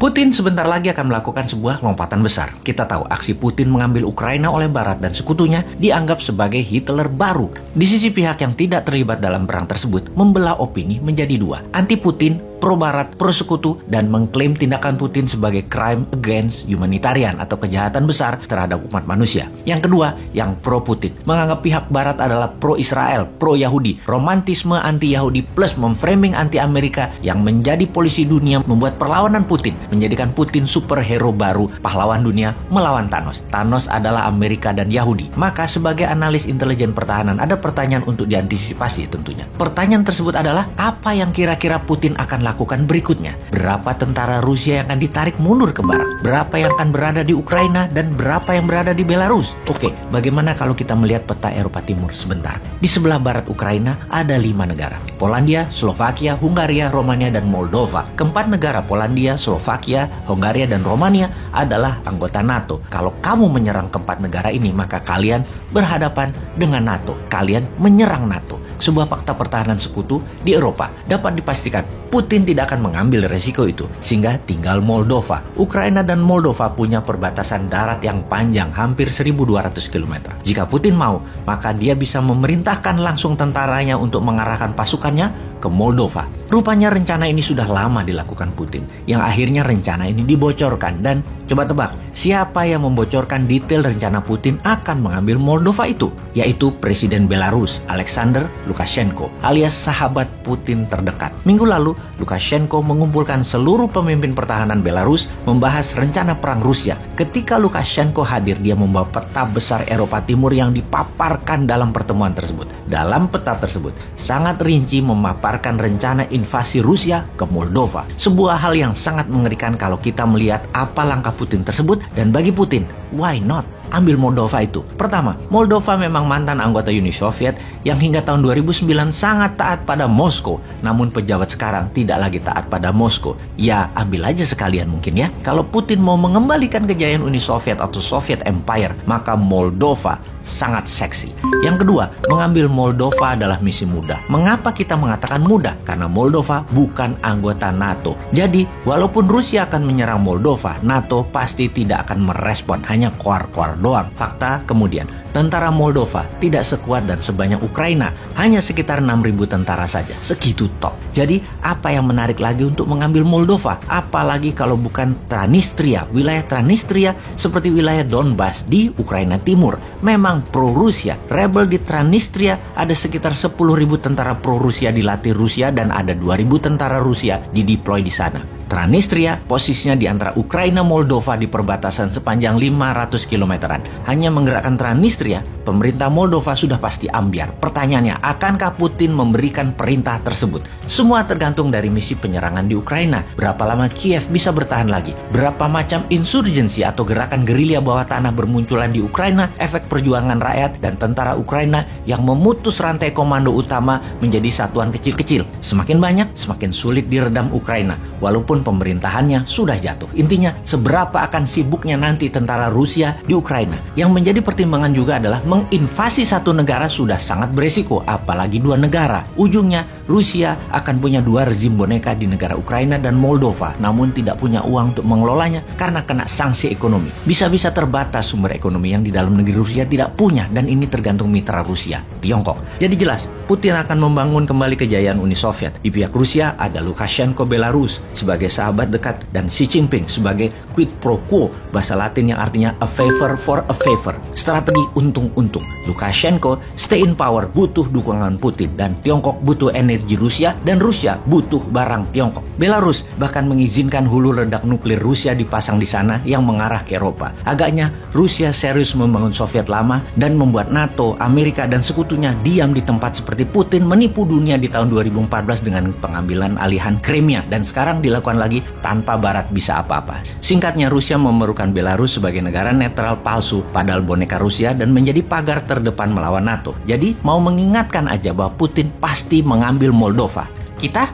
Putin sebentar lagi akan melakukan sebuah lompatan besar. Kita tahu aksi Putin mengambil Ukraina oleh Barat dan sekutunya dianggap sebagai Hitler baru. Di sisi pihak yang tidak terlibat dalam perang tersebut membelah opini menjadi dua. Anti Putin, pro Barat, pro sekutu, dan mengklaim tindakan Putin sebagai crime against humanitarian atau kejahatan besar terhadap umat manusia. Yang kedua, yang pro Putin, menganggap pihak Barat adalah pro Israel, pro Yahudi, romantisme anti Yahudi plus memframing anti Amerika yang menjadi polisi dunia, membuat perlawanan Putin, menjadikan Putin superhero baru, pahlawan dunia melawan Thanos. Thanos adalah Amerika dan Yahudi. Maka sebagai analis intelijen pertahanan ada pertanyaan untuk diantisipasi tentunya. Pertanyaan tersebut adalah apa yang kira-kira Putin akan lakukan berikutnya? Berapa tentara Rusia yang akan ditarik mundur ke barat? Berapa yang akan berada di Ukraina dan berapa yang berada di Belarus? Oke, bagaimana kalau kita melihat peta Eropa Timur sebentar? Di sebelah barat Ukraina ada 5 negara. Polandia, Slovakia, Hungaria, Romania, dan Moldova. Keempat negara Polandia, Slovakia, Hungaria, dan Romania adalah anggota NATO. Kalau kamu menyerang keempat negara ini, maka kalian berhadapan dengan NATO. Kalian menyerang NATO. Sebuah fakta pertahanan sekutu di Eropa. Dapat dipastikan Putin tidak akan mengambil resiko itu, sehingga tinggal Moldova. Ukraina dan Moldova punya perbatasan darat yang panjang, hampir 1.200 km. Jika Putin mau, maka dia bisa memerintahkan langsung tentaranya untuk mengarahkan pasukannya ke Moldova. Rupanya rencana ini sudah lama dilakukan Putin, yang akhirnya rencana ini dibocorkan. Dan coba tebak, siapa yang membocorkan detail rencana Putin akan mengambil Moldova itu? Yaitu Presiden Belarus, Alexander Lukashenko, alias sahabat Putin terdekat. Minggu lalu, Lukashenko mengumpulkan seluruh pemimpin pertahanan Belarus membahas rencana perang Rusia. Ketika Lukashenko hadir, dia membawa peta besar Eropa Timur yang dipaparkan dalam pertemuan tersebut. Dalam peta tersebut, sangat rinci memaparkan rencana invasi Rusia ke Moldova. Sebuah hal yang sangat mengerikan kalau kita melihat apa langkah Putin tersebut. Dan bagi Putin, why not? Ambil Moldova itu. Pertama, Moldova memang mantan anggota Uni Soviet yang hingga tahun 2009 sangat taat pada Moskow. Namun pejabat sekarang tidak lagi taat pada Moskow. Ya, ambil aja sekalian mungkin ya. Kalau Putin mau mengembalikan kejayaan Uni Soviet atau Soviet Empire, maka Moldova sangat seksi. Yang kedua, mengambil Moldova adalah misi mudah. Mengapa kita mengatakan mudah? Karena Moldova bukan anggota NATO. Jadi, walaupun Rusia akan menyerang Moldova, NATO pasti tidak akan merespon, hanya koar-koar doang. Fakta kemudian, tentara Moldova tidak sekuat dan sebanyak Ukraina, hanya sekitar 6.000 tentara saja. Segitu top. Jadi, apa yang menarik lagi untuk mengambil Moldova? Apalagi kalau bukan Transnistria, wilayah Transnistria seperti wilayah Donbas di Ukraina Timur. Memang pro-Rusia. Rebel di Transnistria ada sekitar 10.000 tentara pro-Rusia dilatih Rusia dan ada 2.000 tentara Rusia dideploy di sana. Transnistria posisinya di antara Ukraina Moldova di perbatasan sepanjang 500 kilometeran. Hanya menggerakkan Transnistria, pemerintah Moldova sudah pasti ambyar. Pertanyaannya, akankah Putin memberikan perintah tersebut? Semua tergantung dari misi penyerangan di Ukraina. Berapa lama Kiev bisa bertahan lagi? Berapa macam insurgensi atau gerakan gerilya bawah tanah bermunculan di Ukraina? Efek perjuangan rakyat dan tentara Ukraina yang memutus rantai komando utama menjadi satuan kecil-kecil. Semakin banyak, semakin sulit diredam Ukraina. Walaupun pemerintahannya sudah jatuh. Intinya, seberapa akan sibuknya nanti tentara Rusia di Ukraina. Yang menjadi pertimbangan juga adalah menginvasi satu negara sudah sangat beresiko, apalagi 2 negara. Ujungnya, Rusia akan punya 2 rezim boneka di negara Ukraina dan Moldova, namun tidak punya uang untuk mengelolanya karena kena sanksi ekonomi. Bisa-bisa terbatas sumber ekonomi yang di dalam negeri Rusia tidak punya, dan ini tergantung mitra Rusia, Tiongkok. Jadi jelas, Putin akan membangun kembali kejayaan Uni Soviet. Di pihak Rusia ada Lukashenko Belarus sebagai sahabat dekat dan Xi Jinping sebagai quid pro quo, bahasa Latin yang artinya a favor for a favor. Strategi untung-untung. Lukashenko stay in power butuh dukungan Putin, dan Tiongkok butuh energi Rusia, dan Rusia butuh barang Tiongkok. Belarus bahkan mengizinkan hulu ledak nuklir Rusia dipasang di sana yang mengarah ke Eropa. Agaknya Rusia serius membangun Soviet lama dan membuat NATO, Amerika, dan sekutunya diam di tempat seperti Putin menipu dunia di tahun 2014 dengan pengambilan alihan Crimea, dan sekarang dilakukan lagi tanpa Barat bisa apa-apa. Singkatnya, Rusia memerlukan Belarus sebagai negara netral palsu padahal boneka Rusia dan menjadi pagar terdepan melawan NATO. Jadi mau mengingatkan aja bahwa Putin pasti mengambil Moldova. Kita